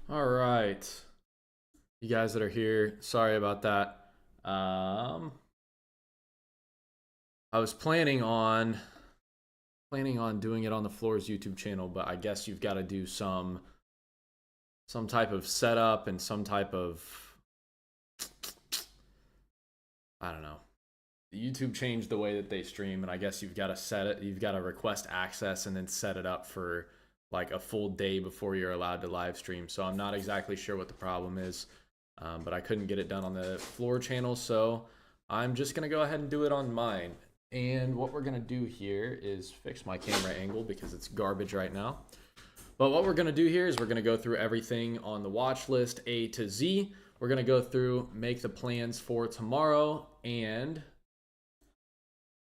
All right. You guys that are here, sorry about that. Um, I was planning on doing it on the Floors YouTube channel, but I guess you've got to do some type of setup and some type of, I don't know. YouTube changed the way that they stream, and I guess you've got to set it. You've got to request access and then set it up for like a full day before you're allowed to live stream. So I'm not exactly sure what the problem is, but I couldn't get it done on the Floor channel, so I'm just gonna go ahead and do it on mine. And what we're gonna do here is fix my camera angle because it's garbage right now. But what we're going to do here is we're going to go through everything on the watch list A to Z. We're going to go through, make the plans for tomorrow, and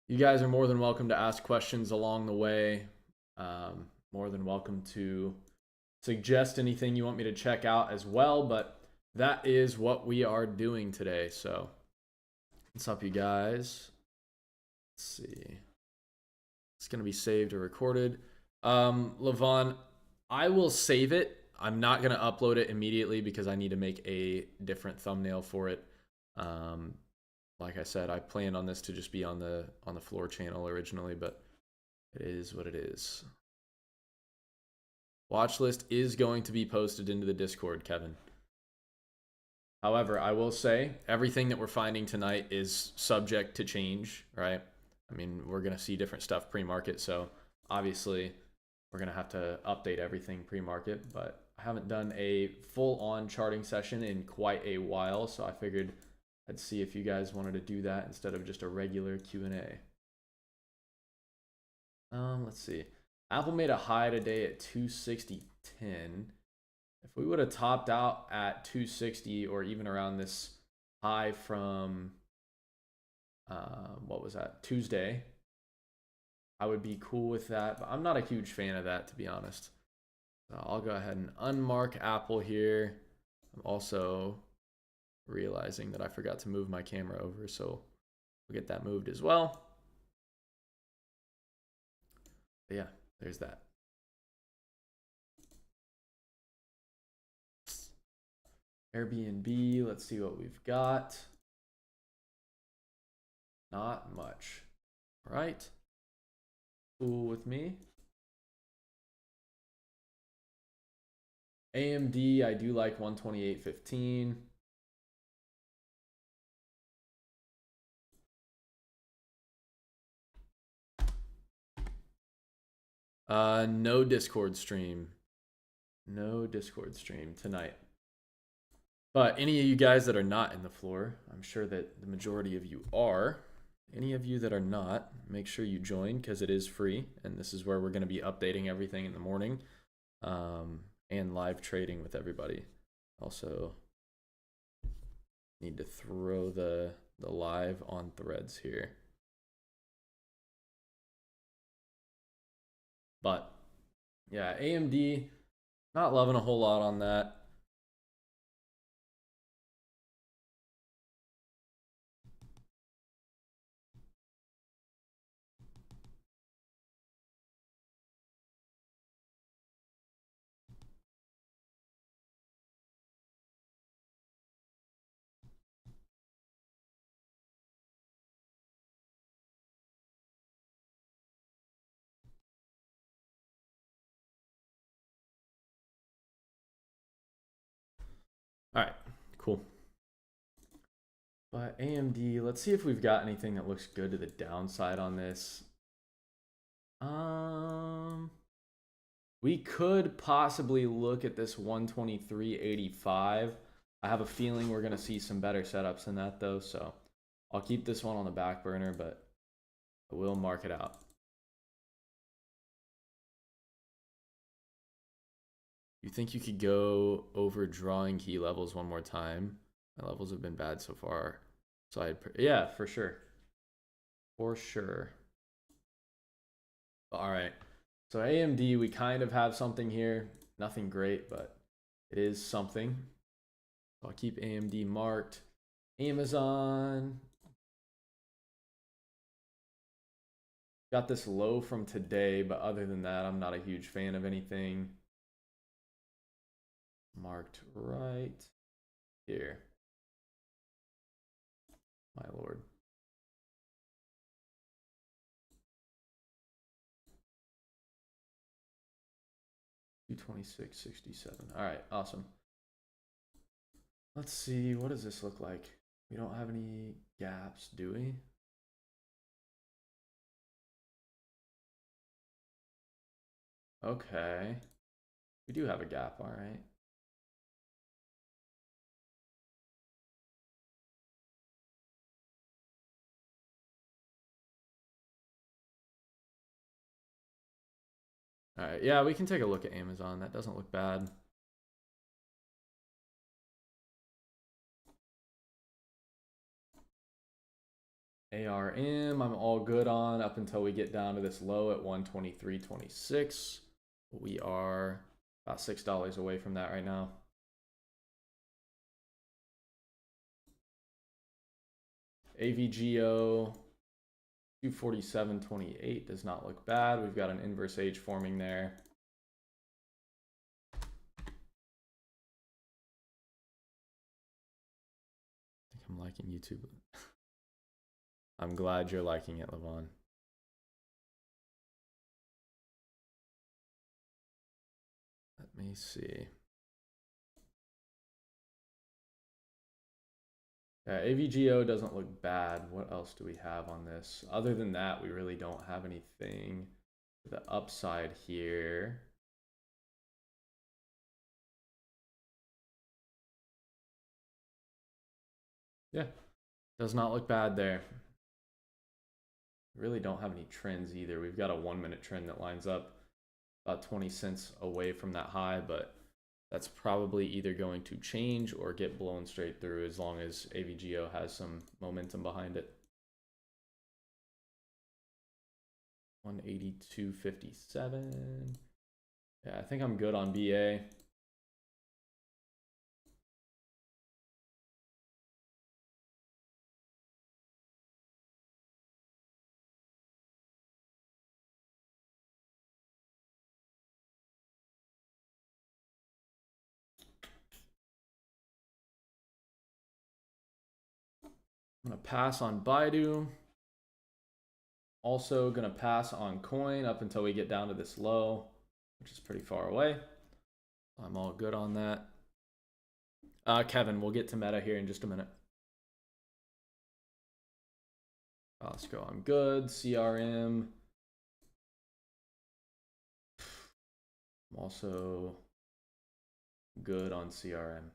you guys are more than welcome to ask questions along the way. More than welcome to suggest anything you want me to check out as well. But that is what we are doing today. So, what's up, you guys? Let's see. It's going to be saved or recorded. Levon, I will save it. I'm not going to upload it immediately because I need to make a different thumbnail for it. Um, like I said, I planned on this to just be on the Floor channel originally, but it is what it is. Watch list is going to be posted into the Discord, Kevin. However, I will say everything that we're finding tonight is subject to change, right? I mean, we're going to see different stuff pre-market, so obviously we're going to have to update everything pre-market, but I haven't done a full-on charting session in quite a while, so I figured I'd see if you guys wanted to do that instead of just a regular Q&A. Let's see. Apple made a high today at 260.10. If we would have topped out at 260 or even around this high from what was that, Tuesday, I would be cool with that, but I'm not a huge fan of that, to be honest. So I'll go ahead and unmark Apple here. I'm also realizing that I forgot to move my camera over, so we'll get that moved as well. But yeah, there's that. Airbnb, let's see what we've got. Not much. All right. Cool with me. AMD, I do like 128.15. No Discord stream. No Discord stream tonight. But any of you guys that are not in the Floor, I'm sure that the majority of you are. Any of you that are not, make sure you join because it is free. And this is where we're going to be updating everything in the morning and live trading with everybody. Also, need to throw the live on threads here. But yeah, AMD, not loving a whole lot on that. All right, cool. But AMD, let's see if we've got anything that looks good to the downside on this. We could possibly look at this 123.85. I have a feeling we're going to see some better setups than that though, so I'll keep this one on the back burner, but I will mark it out. You think you could go over drawing key levels one more time? My levels have been bad so far. So yeah, for sure. For sure. All right. So AMD, we kind of have something here. Nothing great, but it is something. So I'll keep AMD marked. Amazon. Got this low from today, but other than that, I'm not a huge fan of anything. marked right here. My lord. $226.67. All right, awesome. Let's see, what does this look like? We don't have any gaps, do we? Okay. We do have a gap, all right. All right, yeah, we can take a look at Amazon. That doesn't look bad. ARM, I'm all good on up until we get down to this low at 123.26. We are about $6 away from that right now. AVGO 247.28 does not look bad. We've got an inverse H forming there. I think I'm liking YouTube. I'm glad you're liking it, Levon. Let me see. Yeah, AVGO doesn't look bad. What else do we have on this? Other than that, we really don't have anything to the upside here. Yeah, does not look bad there. Really don't have any trends either. We've got a 1 minute trend that lines up about 20 cents away from that high, but that's probably either going to change or get blown straight through as long as AVGO has some momentum behind it. 182.57. Yeah, I think I'm good on BA. I'm gonna pass on Baidu. Also gonna pass on Coin up until we get down to this low, which is pretty far away. I'm all good on that. Kevin, we'll get to Meta here in just a minute. Let's go. I'm good. CRM. I'm also good on CRM.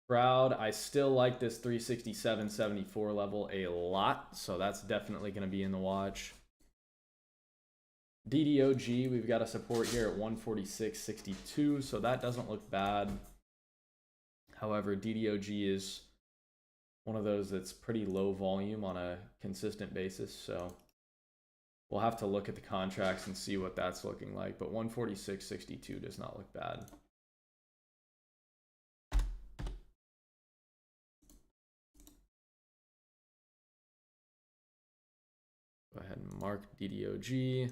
Crowd, I still like this 367.74 level a lot, so that's definitely going to be in the watch. DDOG, we've got a support here at 146.62, so that doesn't look bad. However, DDOG is one of those that's pretty low volume on a consistent basis, so we'll have to look at the contracts and see what that's looking like, but 146.62 does not look bad. Go ahead and mark DDOG.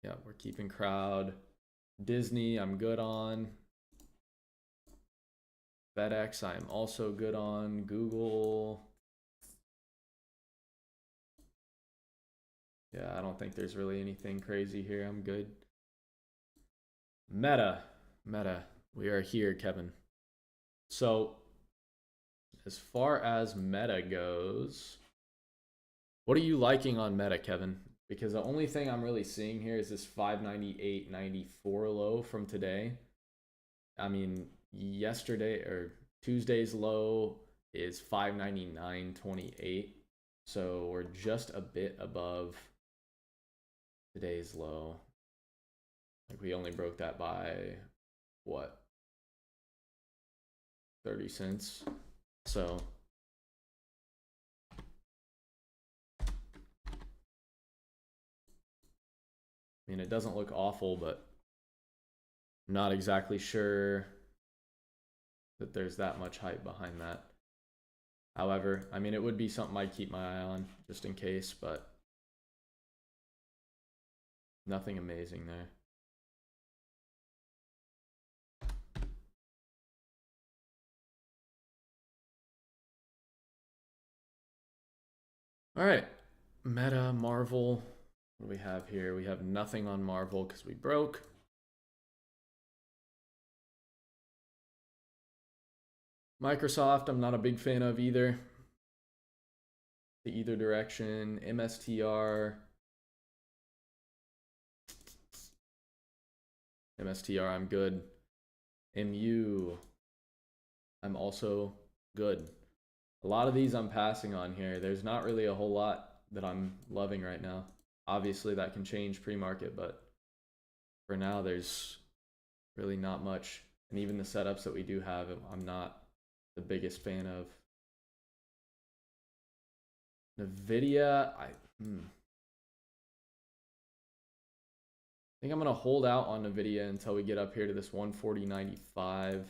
Yeah, we're keeping crowd. Disney, I'm good on. FedEx, I'm also good on. Google. Yeah, I don't think there's really anything crazy here. I'm good. Meta. We are here, Kevin. So, as far as Meta goes, what are you liking on Meta, Kevin? Because the only thing I'm really seeing here is this 598.94 low from today. I mean, yesterday or Tuesday's low is 599.28. So we're just a bit above today's low. Like we only broke that by what? 30 cents. So I mean, it doesn't look awful, but I'm not exactly sure that there's that much hype behind that. However, I mean, it would be something I'd keep my eye on just in case, but nothing amazing there. All right, Meta, Marvel. What do we have here? We have nothing on Marvel because we broke. Microsoft, I'm not a big fan of either. Either direction. MSTR. MSTR, I'm good. MU, I'm also good. A lot of these I'm passing on here. There's not really a whole lot that I'm loving right now. Obviously, that can change pre-market, but for now, there's really not much. And even the setups that we do have, I'm not the biggest fan of. NVIDIA, I think I'm going to hold out on NVIDIA until we get up here to this 140.95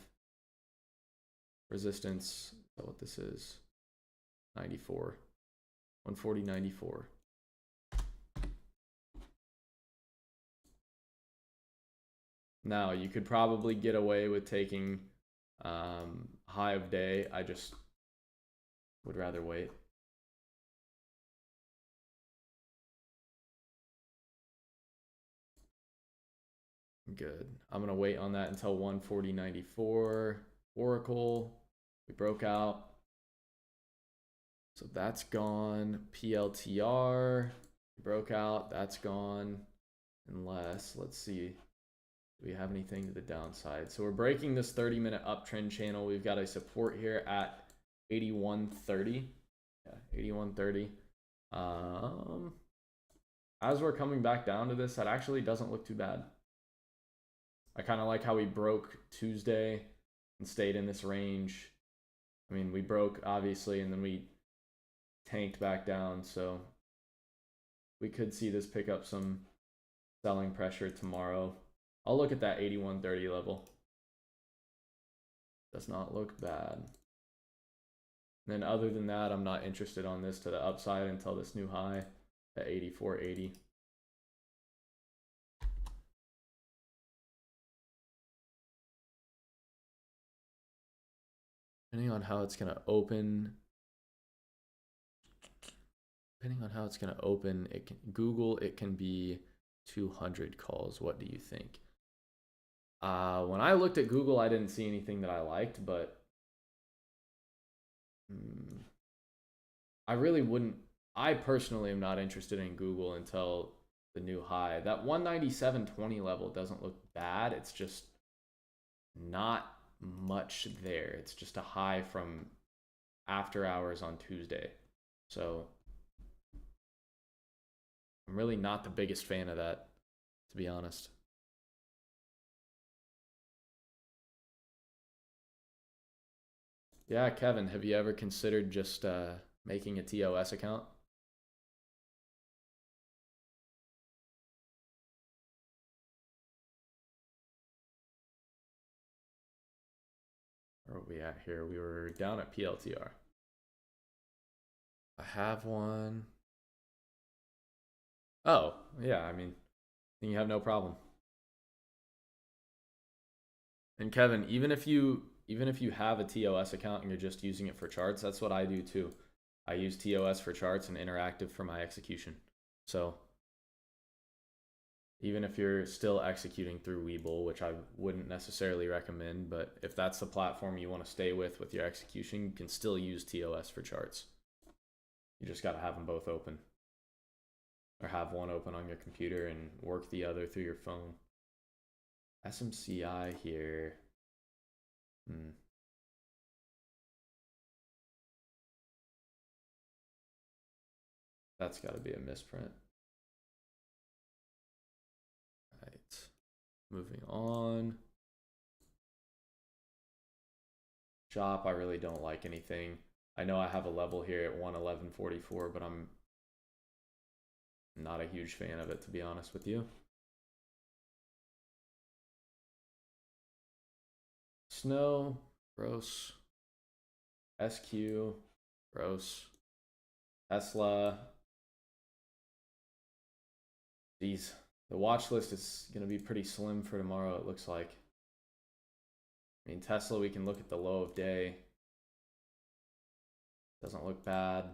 resistance. Is that what this is? 94. 140.94. Now, you could probably get away with taking high of day. I just would rather wait. Good. I'm going to wait on that until 140.94. Oracle, we broke out. So that's gone. PLTR, broke out. That's gone. Unless, let's see, do we have anything to the downside? So we're breaking this 30-minute uptrend channel. We've got a support here at 81.30. Yeah, 81.30. As we're coming back down to this, that actually doesn't look too bad. I kind of like how we broke Tuesday and stayed in this range. I mean, we broke, obviously, and then we tanked back down. So we could see this pick up some selling pressure tomorrow. I'll look at that 81.30 level. Does not look bad. And then other than that, I'm not interested on this to the upside until this new high at 84.80. Depending on how it's going to open. Depending on how it's going to open, it can Google, it can be 200 calls. What do you think? When I looked at Google, I didn't see anything that I liked, but I really wouldn't. I personally am not interested in Google until the new high. That 197.20 level doesn't look bad. It's just not much there. It's just a high from after hours on Tuesday. So I'm really not the biggest fan of that, to be honest. Yeah, Kevin, have you ever considered just making a TOS account? Where are we at here? We were down at PLTR. I have one. Oh, yeah, I mean, you have no problem. And Kevin, even if you have a TOS account and you're just using it for charts, that's what I do too. I use TOS for charts and interactive for my execution. So even if you're still executing through Webull, which I wouldn't necessarily recommend, but if that's the platform you want to stay with your execution, you can still use TOS for charts. You just got to have them both open, or have one open on your computer and work the other through your phone. SMCI here. That's got to be a misprint. Right. Moving on. Shop, I really don't like anything. I know I have a level here at 111.44, but I'm not a huge fan of it, to be honest with you. Snow, gross. SQ, gross. Tesla. Geez, the watch list is going to be pretty slim for tomorrow, it looks like. I mean, Tesla, we can look at the low of day. Doesn't look bad.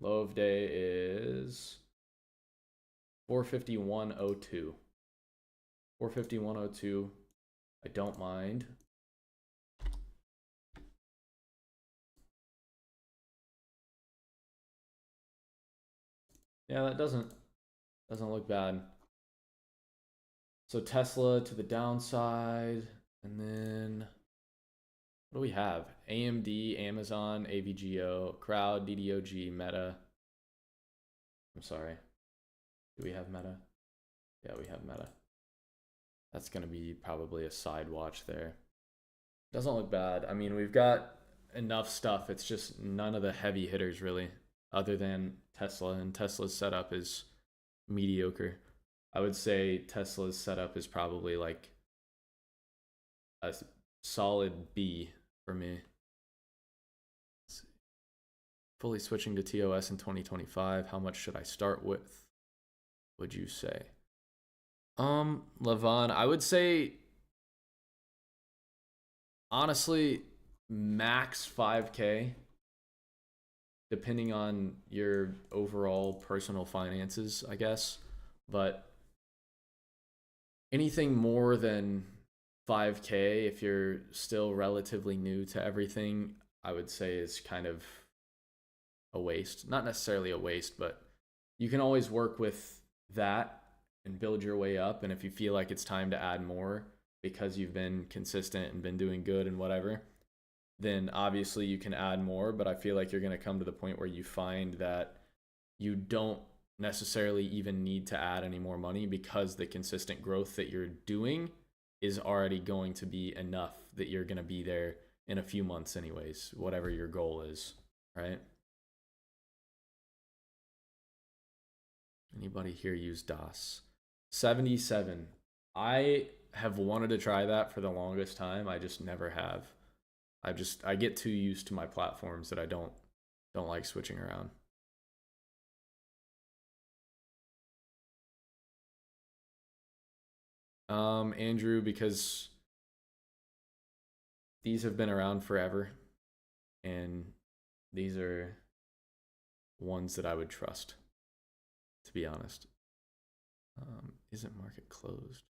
Low of day is 451.02. 451.02. I don't mind. Yeah, that doesn't look bad. So Tesla to the downside, and then what do we have? AMD, Amazon, AVGO, Crowd, DDOG, Meta. I'm sorry. Do we have Meta? Yeah, we have Meta. That's going to be probably a side watch there. Doesn't look bad. I mean, we've got enough stuff. It's just none of the heavy hitters really, other than Tesla. And Tesla's setup is mediocre. I would say Tesla's setup is probably like a solid B for me. Fully switching to TOS in 2025. How much should I start with? Would you say? Levon, I would say honestly max 5K, depending on your overall personal finances, I guess. But anything more than 5K, if you're still relatively new to everything, I would say is kind of a waste. Not necessarily a waste, but you can always work with that and build your way up. And if you feel like it's time to add more because you've been consistent and been doing good and whatever, then obviously you can add more. But I feel like you're going to come to the point where you find that you don't necessarily even need to add any more money because the consistent growth that you're doing is already going to be enough that you're going to be there in a few months anyways, whatever your goal is, right? Anybody here use DOS? 77. I have wanted to try that for the longest time. I just never have. I get too used to my platforms that I don't like switching around. Andrew, because these have been around forever, and these are ones that I would trust, to be honest. Isn't market closed?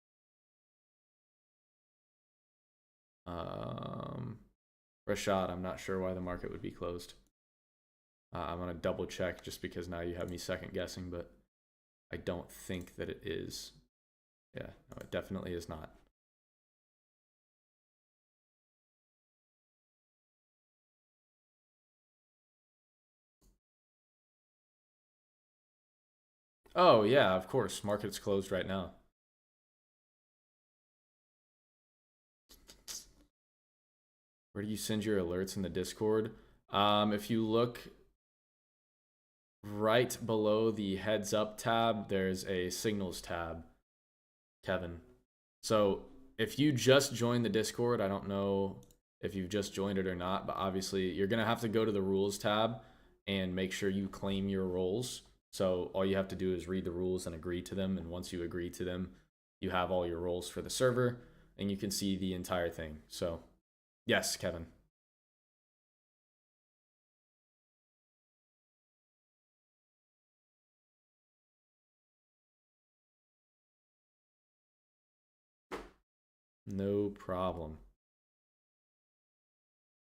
Rashad, I'm not sure why the market would be closed. I'm gonna double check just because now you have me second guessing, but I don't think that it is. Yeah, no, it definitely is not. Oh yeah, of course. Market's closed right now. Where do you send your alerts in the Discord? If you look right below the heads up tab, there's a signals tab, Kevin. So if you just joined the Discord, I don't know if you've just joined it or not, but obviously you're going to have to go to the rules tab and make sure you claim your roles. So all you have to do is read the rules and agree to them. And once you agree to them, you have all your roles for the server and you can see the entire thing. So yes, Kevin. No problem.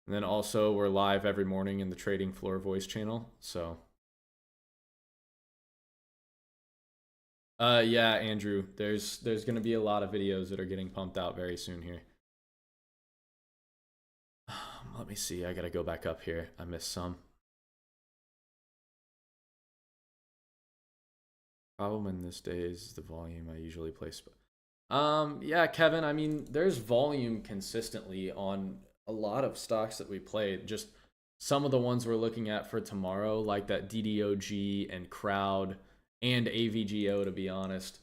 And then also we're live every morning in the Trading Floor voice channel. So yeah, Andrew, there's going to be a lot of videos that are getting pumped out very soon here. Let me see. I got to go back up here. I missed some. Problem in this day is the volume I usually play. Yeah, Kevin, I mean, there's volume consistently on a lot of stocks that we played. Just some of the ones we're looking at for tomorrow, like that DDOG and Crowd and AVGO, to be honest,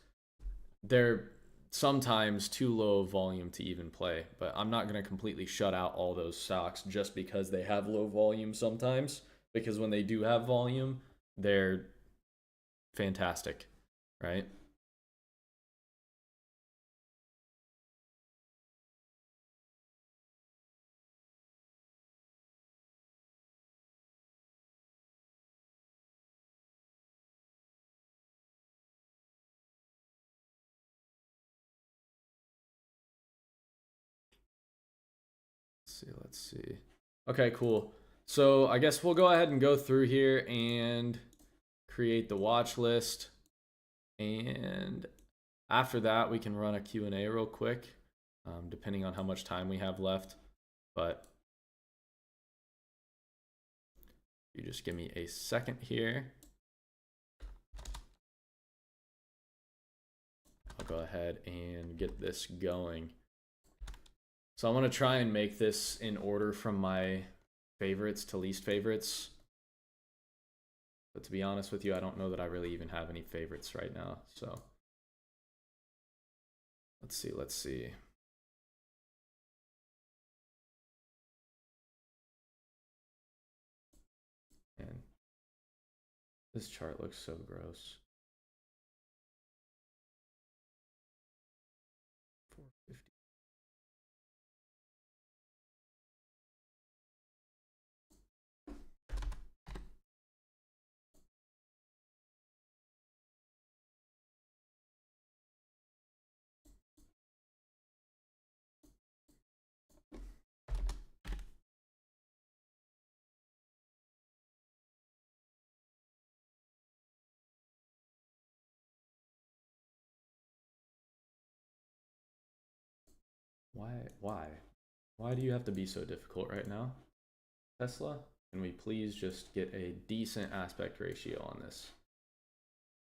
they're sometimes too low of volume to even play. But I'm not going to completely shut out all those stocks just because they have low volume sometimes. Because when they do have volume, they're fantastic, right? Let's see. Okay, cool. So I guess we'll go ahead and go through here and create the watch list. And after that, we can run a Q&A real quick, depending on how much time we have left. But you just give me a second here. I'll go ahead and get this going. So I want to try and make this in order from my favorites to least favorites. But to be honest with you, I don't know that I really even have any favorites right now. So let's see. And this chart looks so gross. 450. Why do you have to be so difficult right now? Tesla, can we please just get a decent aspect ratio on this?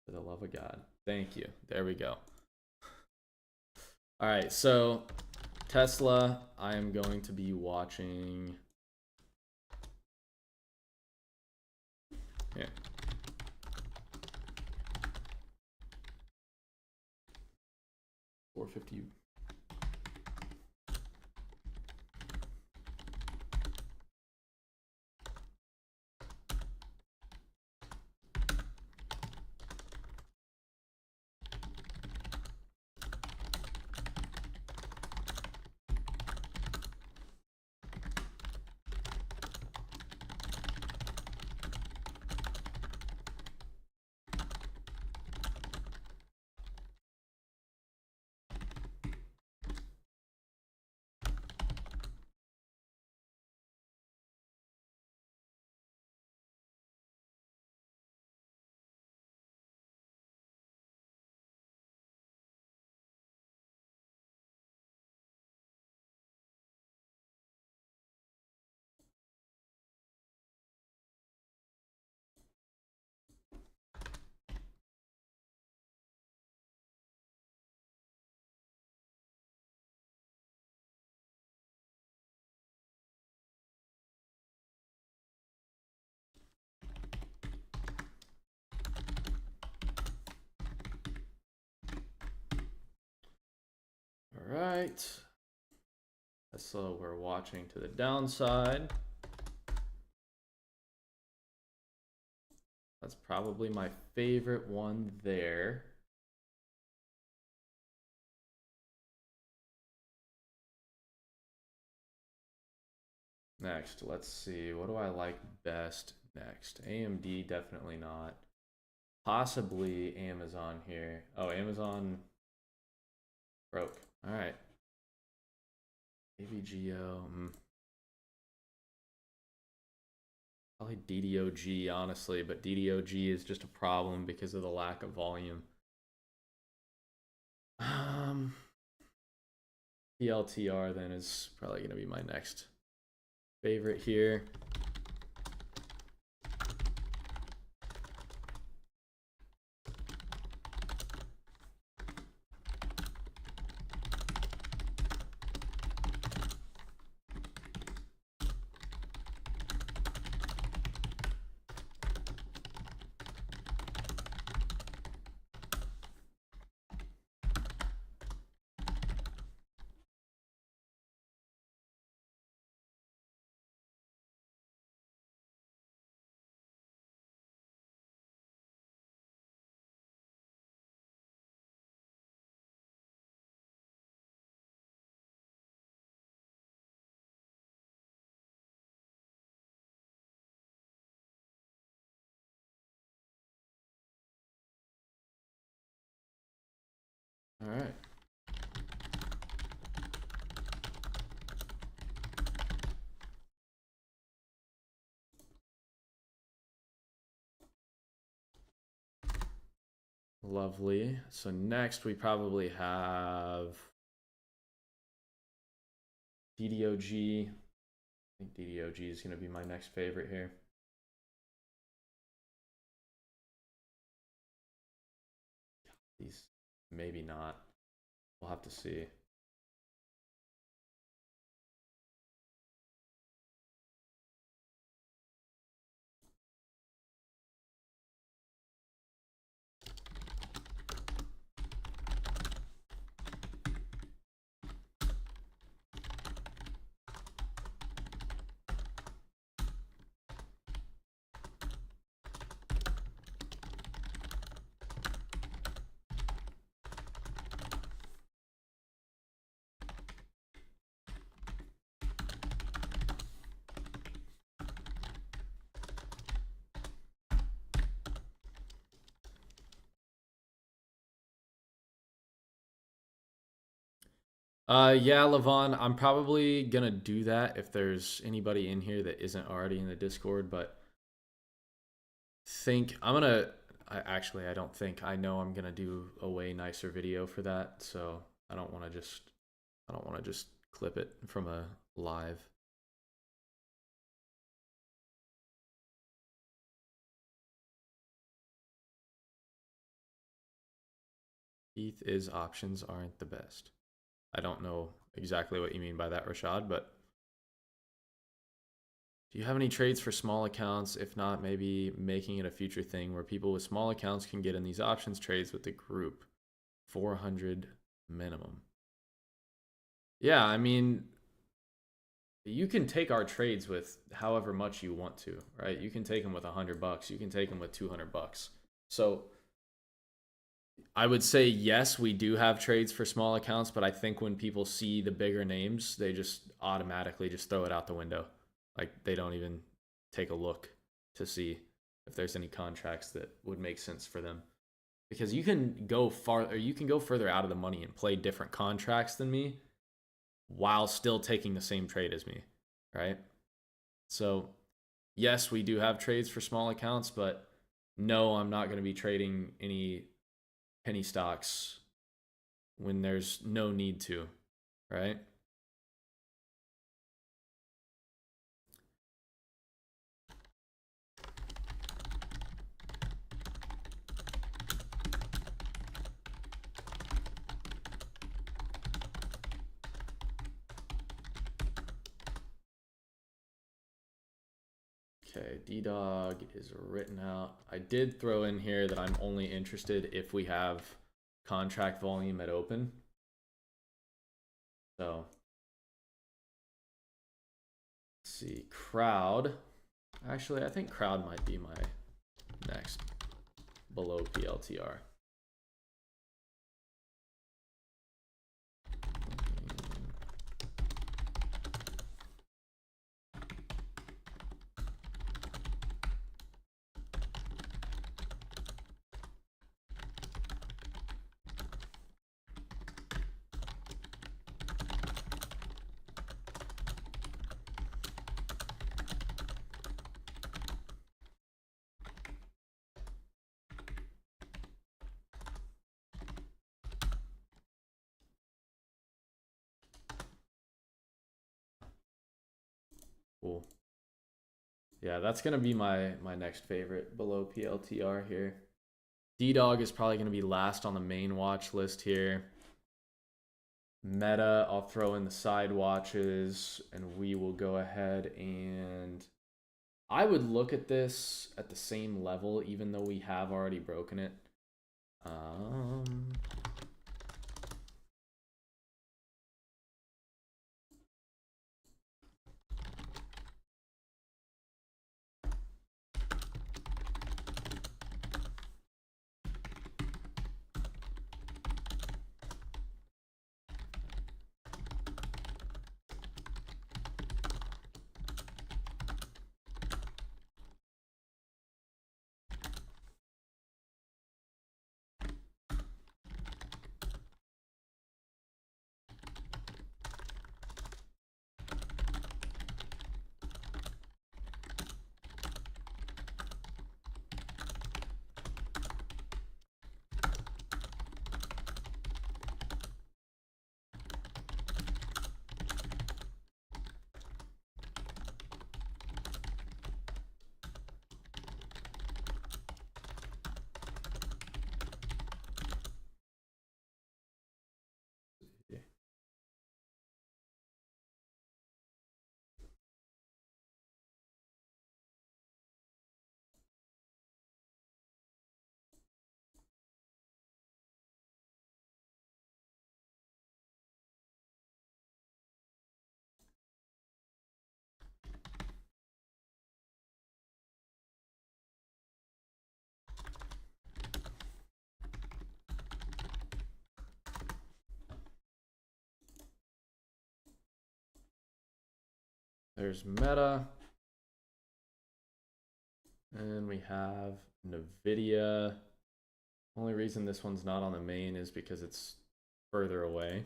For the love of God. Thank you. There we go. All right, so Tesla, I am going to be watching here. $450. All right. So we're watching to the downside. That's probably my favorite one there. Next, let's see. What do I like best next? AMD, definitely not. Possibly Amazon here. Oh, Amazon broke. All right. AVGO. Probably DDOG, honestly, but DDOG is just a problem because of the lack of volume. PLTR then is probably going to be my next favorite here. All right. Lovely. So next we probably have DDOG. I think DDOG is going to be my next favorite here. These, maybe not. We'll have to see. Yeah, Levon, I'm probably gonna do that if there's anybody in here that isn't already in the Discord, but think I'm gonna I don't think I know I'm gonna do a way nicer video for that, so I don't want to just clip it from a live. ETH options aren't the best. I don't know exactly what you mean by that, Rashad, but do you have any trades for small accounts? If not, maybe making it a future thing where people with small accounts can get in these options trades with the group. 400 minimum. Yeah, I mean, you can take our trades with however much you want to, right? You can take them with $100. You can take them with $200. So I would say yes, we do have trades for small accounts, but I think when people see the bigger names, they just automatically just throw it out the window. Like they don't even take a look to see if there's any contracts that would make sense for them. Because you can go further out of the money and play different contracts than me while still taking the same trade as me, right? So, yes, we do have trades for small accounts, but no, I'm not going to be trading any penny stocks when there's no need to, right? Okay, D-Dog is written out. I did throw in here that I'm only interested if we have contract volume at open. So, let's see, crowd. Actually, I think crowd might be my next below PLTR. Cool. Yeah, that's gonna be my next favorite below PLTR here. D-Dog is probably gonna be last on the main watch list here. Meta, I'll throw in the side watches, and we will go ahead and I would look at this at the same level, even though we have already broken it. There's Meta. And we have NVIDIA. Only reason this one's not on the main is because it's further away.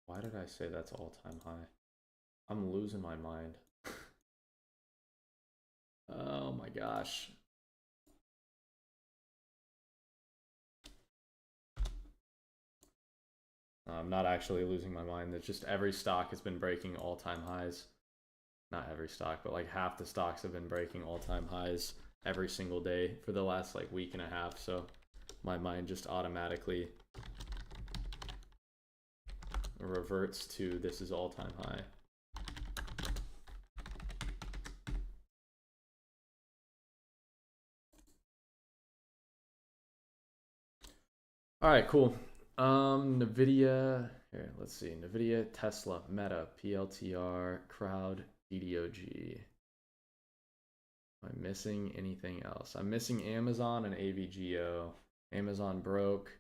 Why did I say that's all-time high? I'm losing my mind. Oh my gosh. I'm not actually losing my mind. It's just every stock has been breaking all-time highs. Not every stock, but like half the stocks have been breaking all-time highs every single day for the last like week and a half. So my mind just automatically reverts to this is all-time high. All right, cool. NVIDIA, here, let's see. NVIDIA, Tesla, Meta, PLTR, Crowd, DDOG. Am I missing anything else? I'm missing Amazon and AVGO. Amazon broke.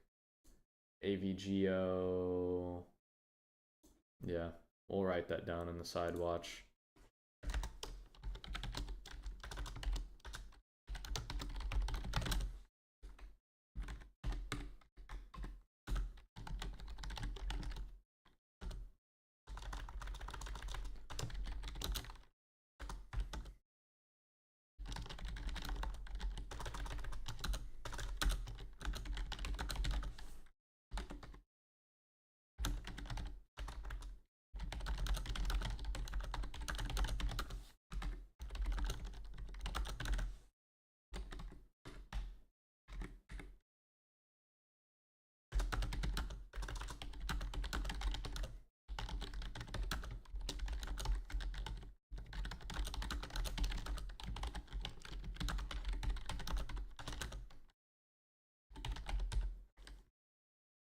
AVGO. Yeah, we'll write that down in the side watch.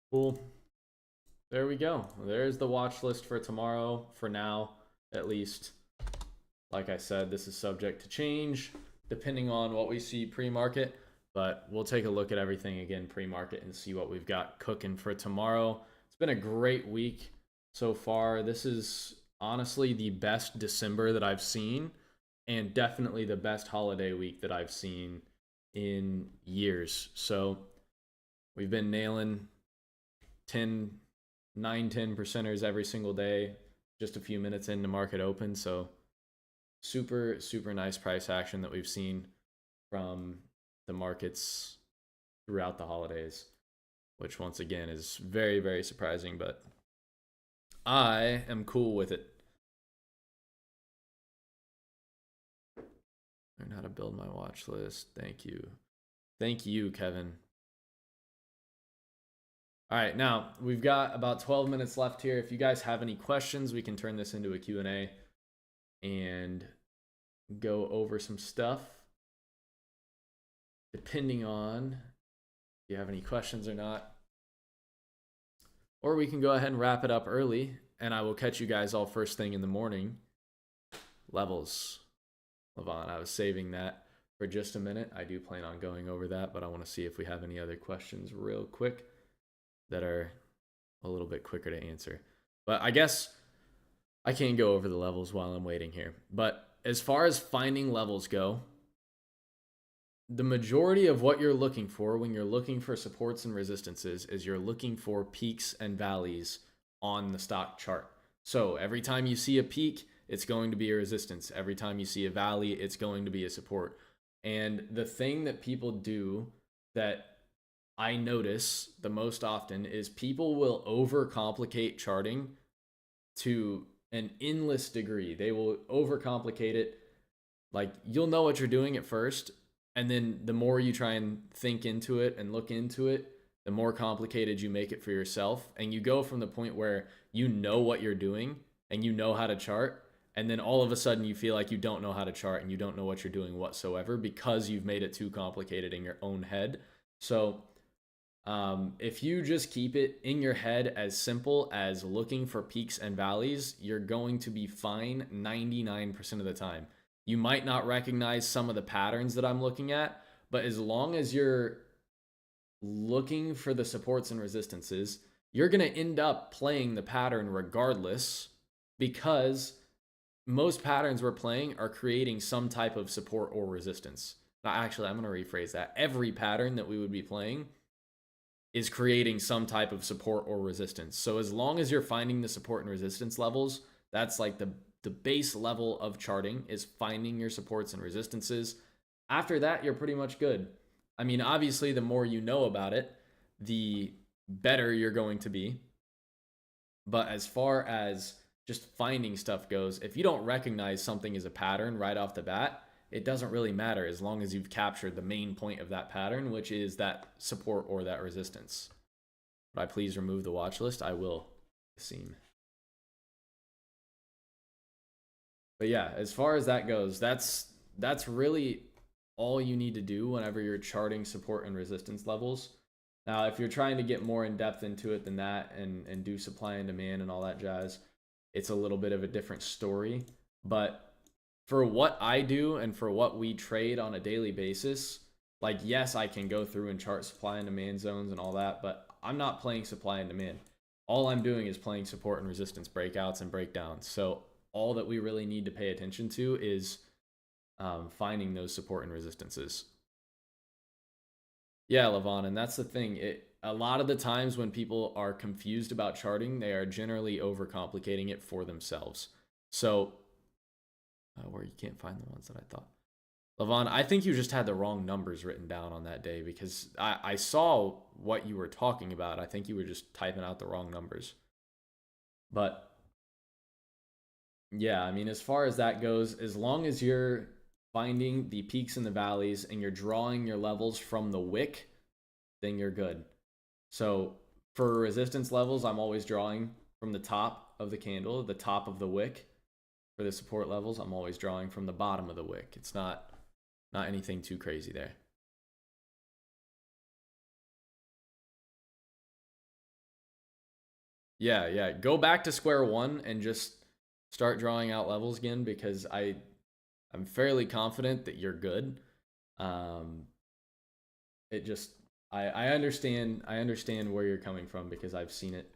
Cool. There we go. There's the watch list for tomorrow, for now, at least. Like I said, this is subject to change depending on what we see pre-market, but we'll take a look at everything again pre-market and see what we've got cooking for tomorrow. It's been a great week so far. This is honestly the best December that I've seen, and definitely the best holiday week that I've seen in years. So we've been nailing 10 percenters every single day, just a few minutes into market open. So super nice price action that we've seen from the markets throughout the holidays, which once again is very surprising, but I am cool with it. Learn how to build my watch list. Thank you, Kevin. All right, now we've got about 12 minutes left here. If you guys have any questions, we can turn this into a Q&A and go over some stuff, depending on if you have any questions or not. Or we can go ahead and wrap it up early, and I will catch you guys all first thing in the morning. Levels. Levon, I was saving that for just a minute. I do plan on going over that, but I want to see if we have any other questions real quick that are a little bit quicker to answer. But I guess I can't go over the levels while I'm waiting here. But as far as finding levels go, the majority of what you're looking for when you're looking for supports and resistances is you're looking for peaks and valleys on the stock chart. So every time you see a peak, it's going to be a resistance. Every time you see a valley, it's going to be a support. And the thing that people do that I notice the most often is people will overcomplicate charting to an endless degree. They will overcomplicate it. Like, you'll know what you're doing at first, and then the more you try and think into it and look into it, the more complicated you make it for yourself. And you go from the point where you know what you're doing and you know how to chart, and then all of a sudden you feel like you don't know how to chart and you don't know what you're doing whatsoever because you've made it too complicated in your own head. So if you just keep it in your head as simple as looking for peaks and valleys, you're going to be fine 99% of the time. You might not recognize some of the patterns that I'm looking at, but as long as you're looking for the supports and resistances, you're going to end up playing the pattern regardless, because most patterns we're playing are creating some type of support or resistance. Now, actually, I'm going to rephrase that. Every pattern that we would be playing is creating some type of support or resistance. So as long as you're finding the support and resistance levels, that's like the base level of charting, is finding your supports and resistances. After that, you're pretty much good. I mean, obviously, the more you know about it, the better you're going to be. But as far as just finding stuff goes, if you don't recognize something as a pattern right off the bat, it doesn't really matter as long as you've captured the main point of that pattern, which is that support or that resistance. Would I please remove the watch list? I will, Seam. But yeah, as far as that goes, that's really all you need to do whenever you're charting support and resistance levels. Now, if you're trying to get more in depth into it than that and do supply and demand and all that jazz, it's a little bit of a different story. But for what I do and for what we trade on a daily basis, like, yes, I can go through and chart supply and demand zones and all that, but I'm not playing supply and demand. All I'm doing is playing support and resistance breakouts and breakdowns. So all that we really need to pay attention to is finding those support and resistances. Yeah, Levon, and that's the thing. A lot of the times when people are confused about charting, they are generally overcomplicating it for themselves. So, where you can't find the ones that I thought. Levon, I think you just had the wrong numbers written down on that day, because I saw what you were talking about. I think you were just typing out the wrong numbers. But yeah, I mean, as far as that goes, as long as you're finding the peaks and the valleys and you're drawing your levels from the wick, then you're good. So for resistance levels, I'm always drawing from the top of the candle, the top of the wick. For the support levels, I'm always drawing from the bottom of the wick. It's not anything too crazy there. Yeah. Go back to square one and just start drawing out levels again, because I'm fairly confident that you're good. It just I understand where you're coming from, because I've seen it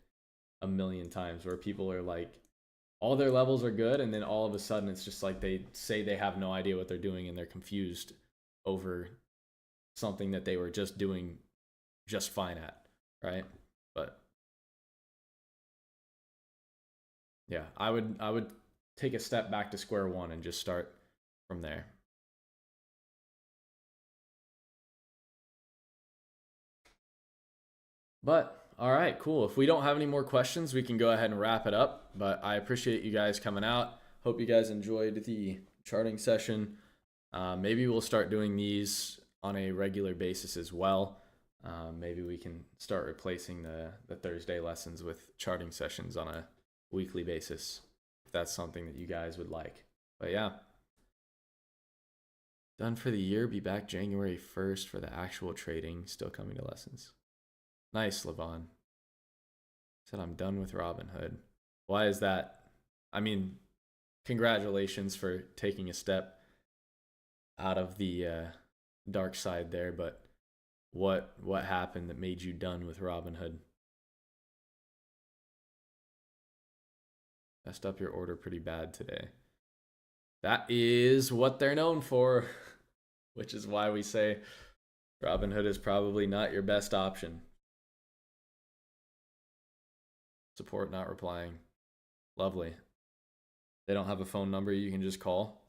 a million times where people are like, all their levels are good, and then all of a sudden it's just like they say they have no idea what they're doing and they're confused over something that they were just doing just fine at, right? But yeah, I would take a step back to square one and just start from there. But all right, cool. If we don't have any more questions, we can go ahead and wrap it up. But I appreciate you guys coming out. Hope you guys enjoyed the charting session. Maybe we'll start doing these on a regular basis as well. Maybe we can start replacing the Thursday lessons with charting sessions on a weekly basis, if that's something that you guys would like. But yeah, done for the year. Be back January 1st for the actual trading. Still coming to lessons. Nice, Levon. Said I'm done with Robinhood. Why is that? I mean, congratulations for taking a step out of the dark side there, but what happened that made you done with Robinhood? Messed up your order pretty bad today. That is what they're known for, which is why we say Robinhood is probably not your best option. Support not replying. Lovely. They don't have a phone number you can just call.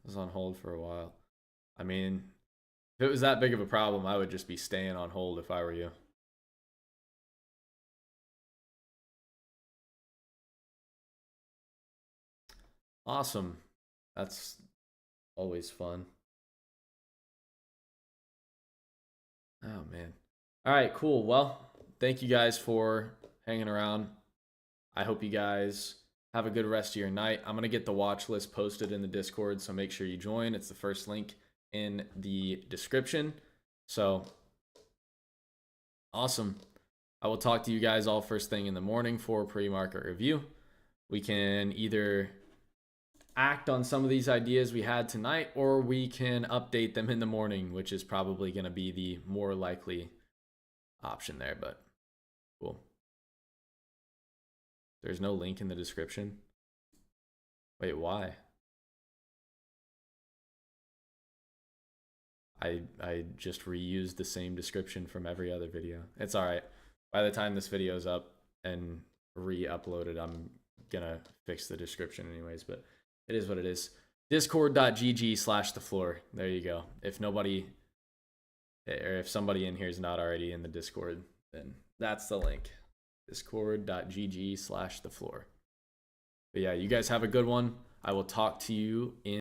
I was on hold for a while. I mean, if it was that big of a problem, I would just be staying on hold if I were you. Awesome. That's always fun. Oh, man. All right, cool. Well, thank you guys for hanging around. I hope you guys have a good rest of your night. I'm going to get the watch list posted in the Discord, so make sure you join. It's the first link in the description. So, awesome. I will talk to you guys all first thing in the morning for pre-market review. We can either act on some of these ideas we had tonight, or we can update them in the morning, which is probably going to be the more likely option there, but cool. There's no link in the description. Wait, why? I just reused the same description from every other video. It's all right. By the time this video's up and re-uploaded, I'm gonna fix the description anyways, but it is what it is. Discord.gg/thefloor. There you go. If nobody, or if somebody in here is not already in the Discord, then that's the link. Discord.gg/thefloor. But yeah, you guys have a good one. I will talk to you in